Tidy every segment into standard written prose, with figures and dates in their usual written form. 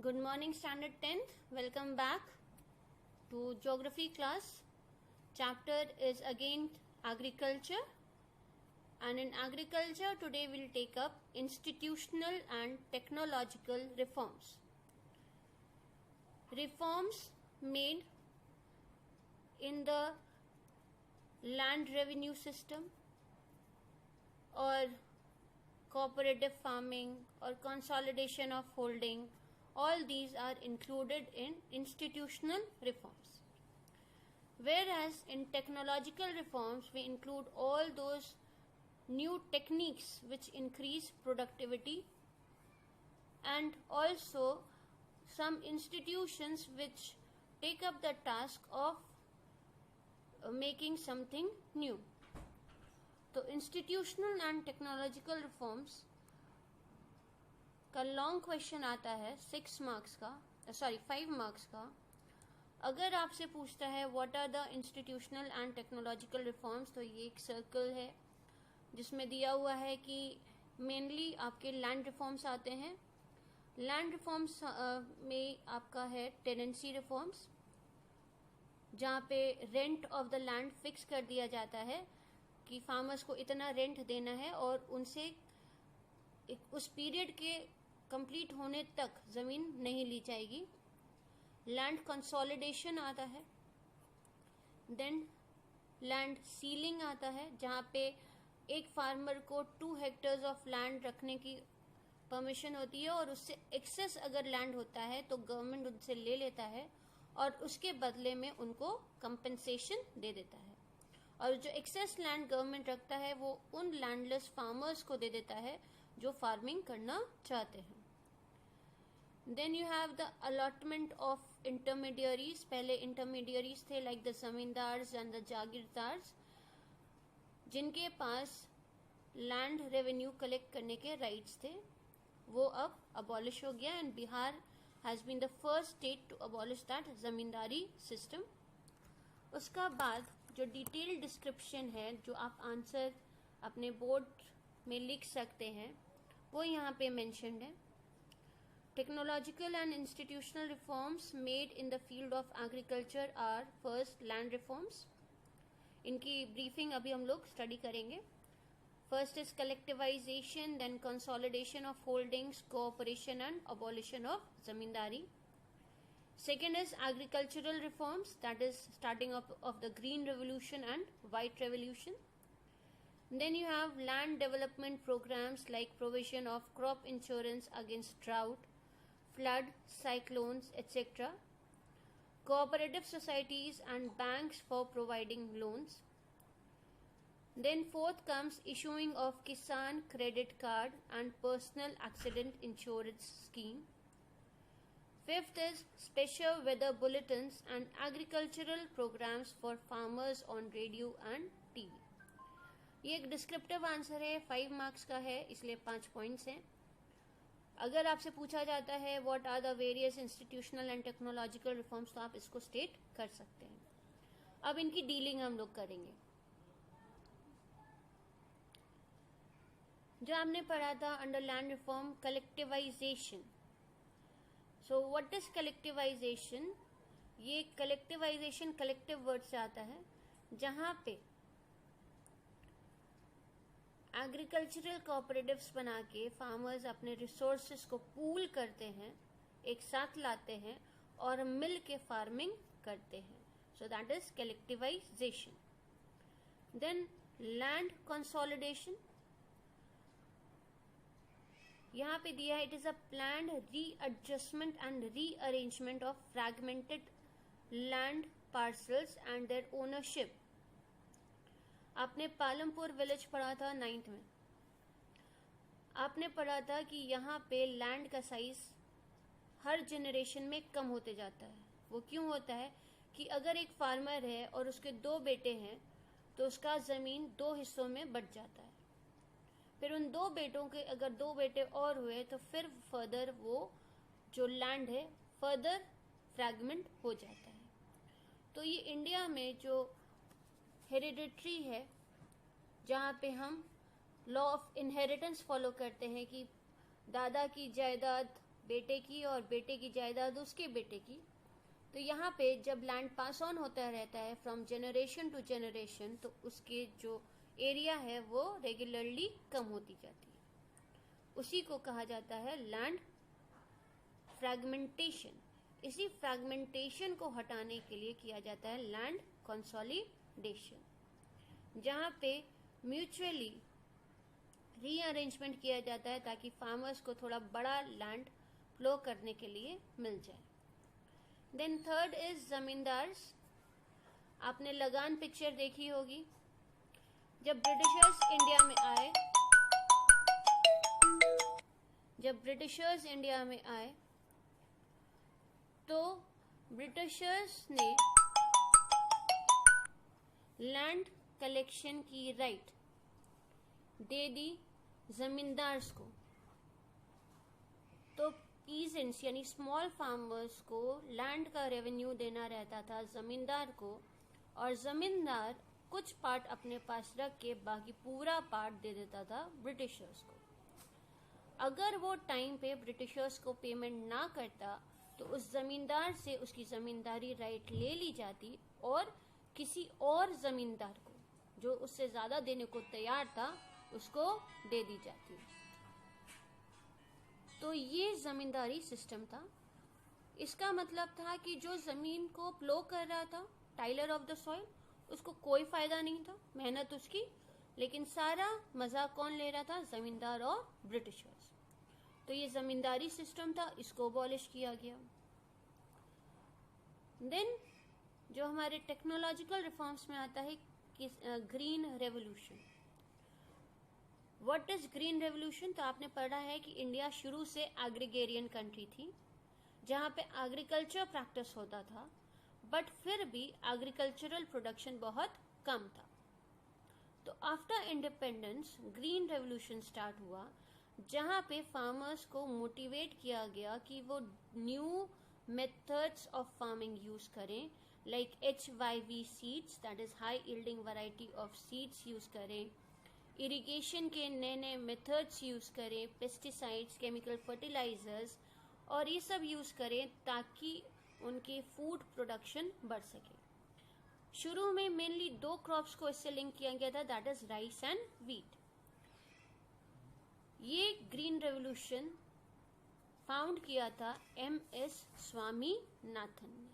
Good morning, Standard 10th. Welcome back to Geography class. Chapter is again Agriculture. And in Agriculture, today we'll take up Institutional and Technological Reforms. Reforms made in the land revenue system or cooperative farming or consolidation of holding. All these are included in institutional reforms. Whereas in technological reforms, we include all those new techniques which increase productivity and also some institutions which take up the task of making something new. तो institutional and technological reforms का long question आता है 5 marks का. अगर आपसे पूछता है what are the institutional and technological reforms, तो ये एक सर्कल है जिसमें दिया हुआ है कि मेनली आपके लैंड रिफॉर्म्स आते हैं. लैंड रिफॉर्म्स में आपका है टेनेंसी रिफॉर्म्स, जहाँ पे rent of the land fix कर दिया जाता है कि फार्मर्स को इतना रेंट देना है और उनसे उस पीरियड के कंप्लीट होने तक जमीन नहीं ली जाएगी. लैंड कंसोलिडेशन आता है. देन लैंड सीलिंग आता है, जहाँ पे एक फार्मर को 2 हेक्टेयर्स ऑफ लैंड रखने की परमिशन होती है और उससे एक्सेस अगर लैंड होता है तो गवर्नमेंट उनसे ले लेता है और उसके बदले में उनको कंपेंसेशन दे देता है. और जो एक्सेस लैंड गवर्नमेंट रखता है वो उन लैंडलेस फार्मर्स को दे देता है जो फार्मिंग करना चाहते हैं. Then you have the allotment of intermediaries. पहले इंटरमीडियरीज थे like the zamindars and the jagirdars, जिनके पास लैंड रेवेन्यू कलेक्ट करने के राइट्स थे. वो अब अबॉलिश हो गया and Bihar has been the first state to abolish that zamindari system. उसका बाद जो डिटेल डिस्क्रिप्शन है, जो आप आंसर अपने बोर्ड में लिख सकते हैं, वो यहाँ पे मेंशन्ड है. Technological and institutional reforms made in the field of agriculture are first land reforms. इनकी ब्रीफिंग अभी हम लोग स्टडी करेंगे. First is collectivisation, then consolidation of holdings, cooperation and abolition of zamindari. Second is agricultural reforms, that is starting of the green revolution and white revolution. Then you have land development programs like provision of crop insurance against drought, flood, cyclones, etc. Cooperative societies and banks for providing loans. Then fourth comes issuing of Kisan credit card and personal accident insurance scheme. Fifth is special weather bulletins and agricultural programs for farmers on radio and TV. ये एक descriptive answer है, 5 marks का है, इसलिए 5 points हैं. अगर आपसे पूछा जाता है what are the various institutional and technological reforms, तो आप इसको स्टेट कर सकते हैं. अब इनकी डीलिंग हम लोग करेंगे. जो आपने पढ़ा था under land reform, collectivisation. So what is collectivisation? ये कलेक्टिवाइजेशन कलेक्टिव वर्ड से आता है, जहां पे एग्रीकल्चरल कोऑपरेटिव्स बना के फार्मर्स अपने रिसोर्सेज को पूल करते हैं, एक साथ लाते हैं और मिल के फार्मिंग करते हैं. So that is collectivisation. Then land consolidation. यहाँ पे दिया है it is a planned readjustment and rearrangement of fragmented land parcels and their ownership. आपने पालमपुर विलेज पढ़ा था 9th में. आपने पढ़ा था कि यहाँ पे लैंड का साइज हर जनरेशन में कम होते जाता है. वो क्यों होता है कि अगर एक फार्मर है और उसके 2 बेटे हैं तो उसका जमीन 2 हिस्सों में बंट जाता है. फिर उन 2 बेटों के अगर 2 बेटे और हुए तो फिर फर्दर वो जो लैंड है फर्दर फ्रैगमेंट हो जाता है. तो ये इंडिया में जो हेरिडिटरी है, जहाँ पे हम लॉ ऑफ इनहेरिटेंस फॉलो करते हैं कि दादा की जायदाद बेटे की और बेटे की जायदाद उसके बेटे की। तो यहाँ पे जब लैंड पास ऑन होता रहता है फ्रॉम जेनरेशन टू जेनरेशन, तो उसके जो एरिया है वो रेगुलरली कम होती जाती है। उसी को कहा जाता है लैंड फ्रैगमेंटेशन। इसी फ्रैगमेंटेशन को हटाने के लिए किया जाता है लैंड कंसोलिडेशन, जहाँ पे म्यूचुअली रीअरेंजमेंट किया जाता है ताकि फार्मर्स को थोड़ा बड़ा लैंड फ्लो करने के लिए मिल जाए। Then third is zamindars. आपने लगान पिक्चर देखी होगी। जब ब्रिटिशर्स इंडिया में आए तो ब्रिटिशर्स ने लैंड कलेक्शन की राइट दे दी जमींदार्स को। तो पीजेंट्स यानी स्मॉल फार्मर्स को लैंड का रेवेन्यू देना रहता था जमींदार को, और जमींदार कुछ पार्ट अपने पास रख के बाकी पूरा पार्ट दे देता था ब्रिटिशर्स को। अगर वो टाइम पे ब्रिटिशर्स को पेमेंट ना करता तो उस जमींदार से उसकी जमींदारी राइट ले ली जाती और किसी और जमींदार को जो उससे ज्यादा देने को तैयार था उसको दे दी जाती। तो ये जमींदारी सिस्टम था। इसका मतलब था कि जो जमीन को प्लो कर रहा था, टाइलर ऑफ द सॉइल, उसको कोई फायदा नहीं था, मेहनत उसकी, लेकिन सारा मजा कौन ले रहा था? जमींदार और ब्रिटिशर्स। तो ये जमींदारी सिस्टम था, इसको अबॉलिश किया गया। देन जो हमारे टेक्नोलॉजिकल रिफॉर्म्स में आता है green revolution. What is green revolution? तो आपने पढ़ा है कि इंडिया शुरू से एग्रीगेरियन कंट्री थी जहाँ पे एग्रीकल्चर प्रैक्टिस होता था, बट फिर भी एग्रीकल्चरल प्रोडक्शन बहुत कम था। तो after independence green revolution start हुआ, जहाँ पे फार्मर्स को मोटिवेट किया गया कि वो new methods of farming use करें, like HYV seeds, that is high yielding variety of seeds use करें, इरिगेशन के नए नए मेथड्स यूज करें, पेस्टिसाइड्स, केमिकल फर्टिलाइजर्स और ये सब यूज करें ताकि उनके फूड प्रोडक्शन बढ़ सके। शुरू में मेनली 2 क्रॉप्स को इससे लिंक किया गया था, that is rice and wheat. ये ग्रीन रेवोल्यूशन फाउंड किया था MS स्वामीनाथन ने।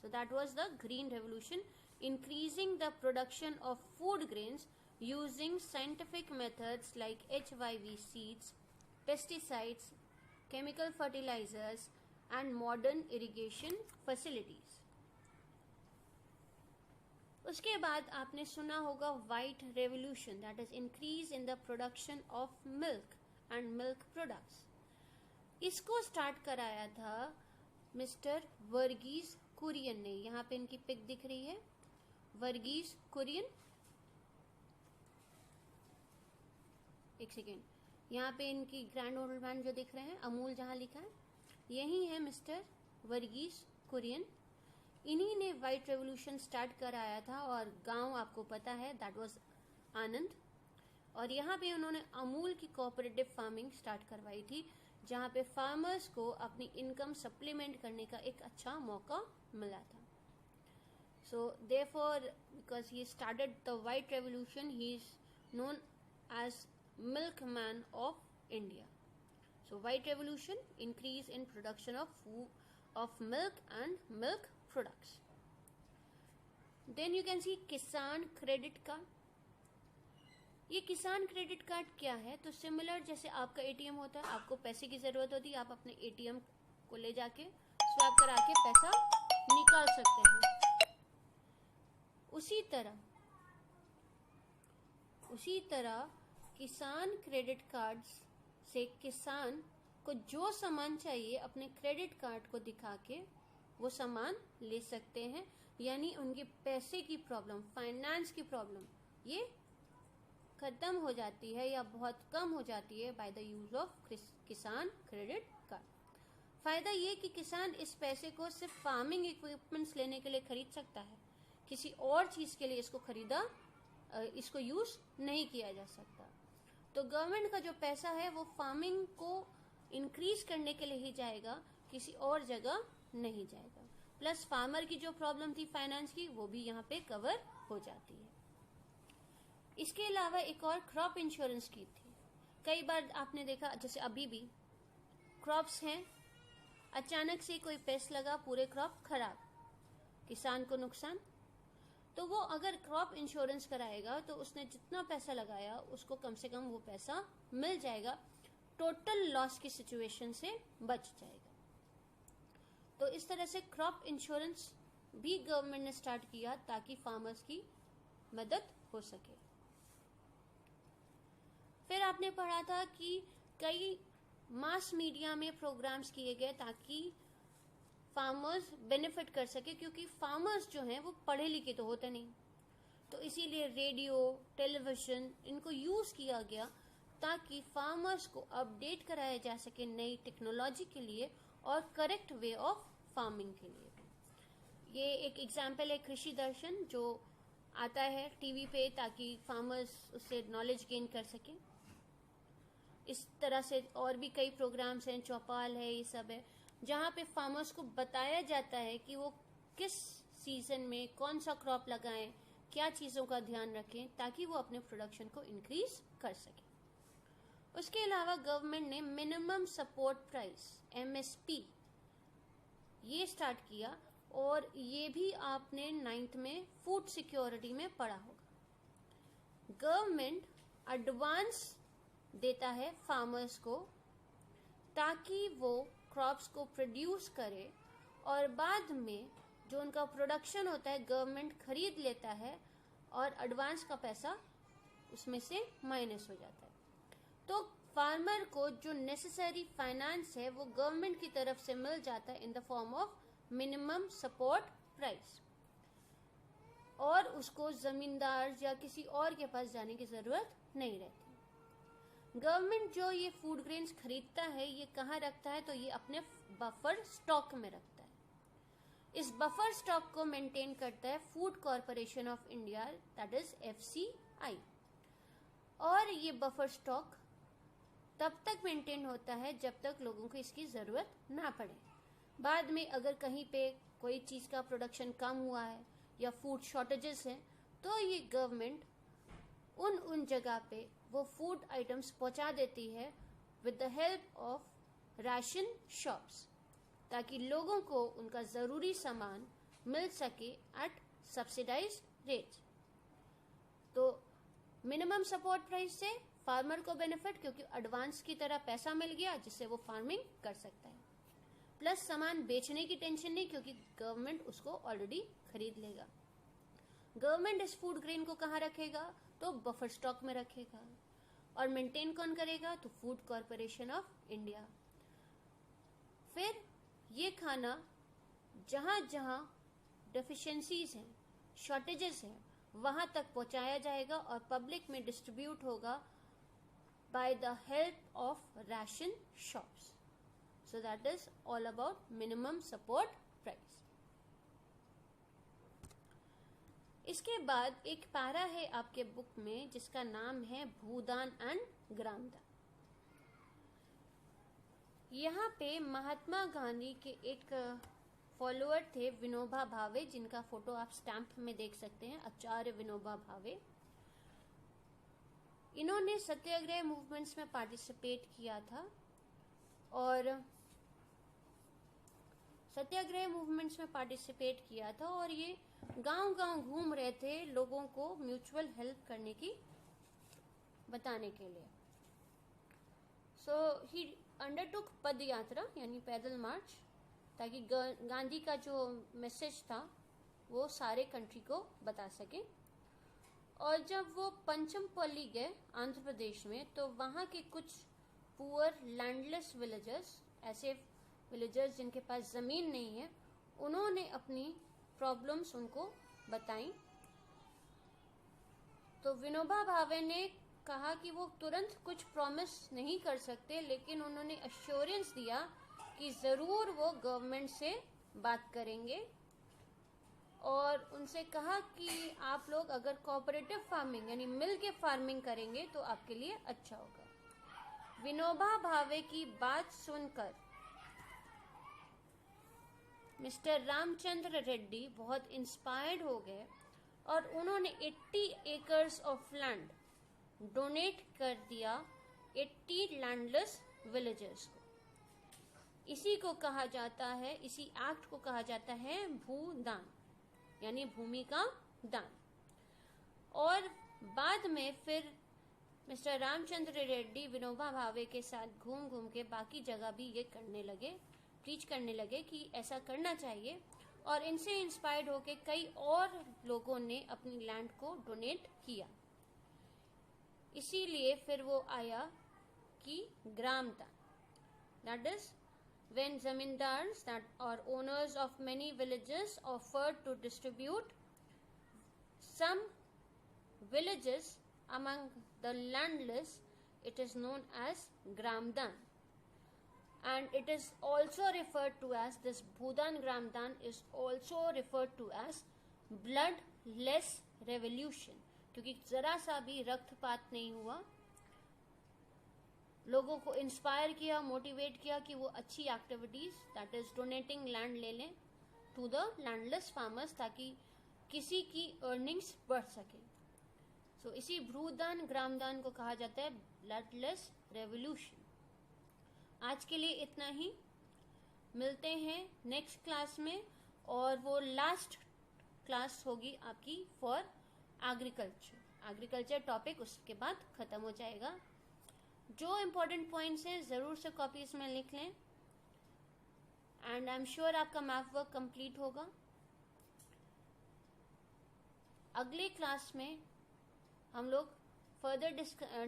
So that was the green revolution, increasing the production of food grains using scientific methods like HYV seeds, pesticides, chemical fertilizers and modern irrigation facilities. उसके बाद आपने सुना होगा white revolution, that is increase in the production of milk and milk products. इसको start कराया था mister Varghese Kurien ने। यहाँ पे इनकी पिक दिख रही है, वर्गीस कुरियन। एक सेकेंड, यहाँ पे इनकी ग्रैंड ओल्ड मैन जो दिख रहे हैं, अमूल जहाँ लिखा है, यही है मिस्टर वर्गीस कुरियन। इन्हीं ने व्हाइट रेवोल्यूशन स्टार्ट कराया था और गांव आपको पता है दैट वाज आनंद। और यहाँ पे उन्होंने अमूल की कोऑपरेटिव फार्मिंग स्टार्ट करवाई थी, जहाँ पे फार्मर्स को अपनी इनकम सप्लीमेंट करने का एक अच्छा मौका मिला था। So therefore because he started the white revolution, he is known as milkman of India. So white revolution, increase in production of food, of milk and milk products. Then you can see किसान credit card. ये किसान credit card क्या है? तो similar जैसे आपका ATM होता है, आपको पैसे की जरूरत होती है, आप अपने ATM को ले जाके स्वैप करा के पैसा निकाल सकते हैं। उसी तरह किसान क्रेडिट कार्ड से किसान को जो सामान चाहिए अपने क्रेडिट कार्ड को दिखा के वो सामान ले सकते हैं, यानी उनकी पैसे की प्रॉब्लम, फाइनेंस की प्रॉब्लम ये खत्म हो जाती है या बहुत कम हो जाती है बाय द यूज ऑफ किसान क्रेडिट कार्ड। फायदा ये कि किसान इस पैसे को सिर्फ फार्मिंग इक्विपमेंट्स लेने के लिए खरीद सकता है, किसी और चीज के लिए इसको यूज नहीं किया जा सकता। तो गवर्नमेंट का जो पैसा है वो फार्मिंग को इंक्रीज करने के लिए ही जाएगा, किसी और जगह नहीं जाएगा। प्लस फार्मर की जो प्रॉब्लम थी फाइनेंस की, वो भी यहाँ पे कवर हो जाती है। इसके अलावा एक और क्रॉप इंश्योरेंस की थी। कई बार आपने देखा, जैसे अभी भी क्रॉप्स हैं, अचानक से कोई पेस्ट लगा, पूरे क्रॉप खराब, किसान को नुकसान। तो वो अगर क्रॉप इंश्योरेंस कराएगा तो उसने जितना पैसा लगाया उसको कम से कम वो पैसा मिल जाएगा, टोटल लॉस की सिचुएशन से बच जाएगा। तो इस तरह से क्रॉप इंश्योरेंस भी गवर्नमेंट ने स्टार्ट किया ताकि फार्मर्स की मदद हो सके। फिर आपने पढ़ा था कि कई मास मीडिया में प्रोग्राम्स किए गए ताकि फार्मर्स बेनिफिट कर सके, क्योंकि फार्मर्स जो हैं वो पढ़े लिखे तो होते नहीं, तो इसीलिए रेडियो, टेलीविजन इनको यूज किया गया ताकि फार्मर्स को अपडेट कराया जा सके नई टेक्नोलॉजी के लिए और करेक्ट वे ऑफ फार्मिंग के लिए। ये एक एग्जाम्पल है कृषि दर्शन, जो आता है टीवी पे ताकि फार्मर्स उससे नॉलेज गेन कर सके। इस तरह से और भी कई प्रोग्राम्स हैं, चौपाल है, ये सब है, जहाँ पे फार्मर्स को बताया जाता है कि वो किस सीजन में कौन सा क्रॉप लगाएं, क्या चीज़ों का ध्यान रखें ताकि वो अपने प्रोडक्शन को इंक्रीज कर सके। उसके अलावा गवर्नमेंट ने मिनिमम सपोर्ट प्राइस MSP ये स्टार्ट किया, और ये भी आपने 9th में फूड सिक्योरिटी में पढ़ा होगा। गवर्नमेंट एडवांस देता है फार्मर्स को ताकि वो क्रॉप्स को प्रोड्यूस करे, और बाद में जो उनका प्रोडक्शन होता है गवर्नमेंट खरीद लेता है और एडवांस का पैसा उसमें से माइनस हो जाता है। तो फार्मर को जो नेसेसरी फाइनेंस है वो गवर्नमेंट की तरफ से मिल जाता है in the form of minimum support price, और उसको जमींदार या किसी और के पास जाने की जरूरत नहीं रहती। गवर्नमेंट जो ये फूड ग्रेन्स खरीदता है ये कहाँ रखता है, तो ये अपने बफर स्टॉक में रखता है। इस बफर स्टॉक को मेंटेन करता है food corporation of India, that is FCI। और ये बफर स्टॉक तब तक मेंटेन होता है जब तक लोगों को इसकी जरूरत ना पड़े। बाद में अगर कहीं पे कोई चीज का प्रोडक्शन कम हुआ है या फूड शॉर्टेजेस हैं, तो ये गवर्नमेंट उन जगह पे वो फूड आइटम्स पहुंचा देती है with the help of ration shops, ताकि लोगों को उनका जरूरी सामान मिल सके एट सब्सिडाइज्ड रेट। तो मिनिमम सपोर्ट प्राइस से फार्मर को बेनिफिट, क्योंकि एडवांस की तरह पैसा मिल गया जिससे वो फार्मिंग कर सकता है। प्लस सामान बेचने की टेंशन नहीं, क्योंकि गवर्नमेंट उसको ऑलरेडी खरीद लेगा। गवर्नमेंट इस फूड ग्रेन को कहाँ रखेगा, तो बफर स्टॉक में रखेगा। और मेंटेन कौन करेगा, तो फूड कॉरपोरेशन ऑफ इंडिया। फिर ये खाना जहां जहां डेफिशिएंसीज हैं, शॉर्टेजेस हैं, वहां तक पहुंचाया जाएगा और पब्लिक में डिस्ट्रीब्यूट होगा by the help of ration shops. So that is all about minimum support price. इसके बाद एक पैरा है आपके बुक में जिसका नाम है भूदान एंड ग्रामदान। यहाँ पे महात्मा गांधी के एक फॉलोअर थे विनोबा भावे, जिनका फोटो आप स्टैंप में देख सकते हैं, आचार्य विनोबा भावे। इन्होंने सत्याग्रह मूवमेंट्स में पार्टिसिपेट किया था और सत्याग्रह मूवमेंट्स में पार्टिसिपेट किया था और ये गांव-गांव घूम रहे थे लोगों को म्यूचुअल हेल्प करने की बताने के लिए। सो ही अंडरटुक पद यात्रा यानी पैदल मार्च, ताकि गांधी का जो मैसेज था वो सारे कंट्री को बता सके। और जब वो पंचमपल्ली गए आंध्र प्रदेश में, तो वहाँ के कुछ पुअर लैंडलेस विलेजर्स, ऐसे विलेजर्स जिनके पास ज़मीन नहीं है, उन्होंने अपनी प्रॉब्लम्स उनको बताई। तो विनोबा भावे ने कहा कि वो तुरंत कुछ प्रॉमिस नहीं कर सकते, लेकिन उन्होंने अश्योरेंस दिया कि ज़रूर वो गवर्नमेंट से बात करेंगे और उनसे कहा कि आप लोग अगर कोऑपरेटिव फार्मिंग यानी मिल के फार्मिंग करेंगे तो आपके लिए अच्छा होगा। विनोबा भावे की बात सुनकर मिस्टर रामचंद्र रेड्डी बहुत इंस्पायर्ड हो गए और उन्होंने 80 एकर्स ऑफ लैंड डोनेट कर दिया 80 लैंडलेस विलेजर्स को। इसी को कहा जाता है, इसी एक्ट को कहा जाता है भूदान, यानी भूमि का दान। और बाद में फिर मिस्टर रामचंद्र रेड्डी विनोबा भावे के साथ घूम घूम के बाकी जगह भी ये करने लगे, प्रीच करने लगे कि ऐसा करना चाहिए। और इनसे इंस्पायर्ड होके कई और लोगों ने अपनी लैंड को डोनेट किया। इसीलिए फिर वो आया कि ग्राम दान, that is when zamindars that are owners of many villages offered to distribute some villages among the landless, it is known as gramdan, and it is also referred to as this bhudan gramdan is also referred to as bloodless revolution, क्योंकि जरा सा भी रक्तपात नहीं हुआ। लोगों को inspire किया, motivate किया कि वो अच्छी activities that is donating land ले लें टू द लैंडलेस फार्मर्स, ताकि किसी की अर्निंग्स बढ़ सके। सो इसी भूदान ग्रामदान को कहा जाता है ब्लडलेस रेवोल्यूशन। आज के लिए इतना ही, मिलते हैं नेक्स्ट क्लास में, और वो लास्ट क्लास होगी आपकी फॉर एग्रीकल्चर टॉपिक, उसके बाद खत्म हो जाएगा। जो इम्पोर्टेंट पॉइंट्स हैं ज़रूर से कॉपीज में लिख लें, एंड आई एम श्योर आपका मैथ वर्क कंप्लीट होगा। अगले क्लास में हम लोग फर्दर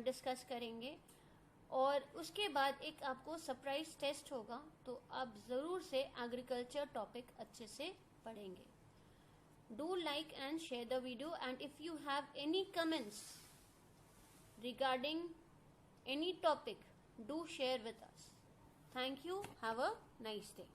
डिस्कस करेंगे, और उसके बाद एक आपको सरप्राइज टेस्ट होगा, तो आप ज़रूर से एग्रीकल्चर टॉपिक अच्छे से पढ़ेंगे। Do like and share the video, and if you have any comments regarding any topic, do share with us. Thank you. Have a nice day.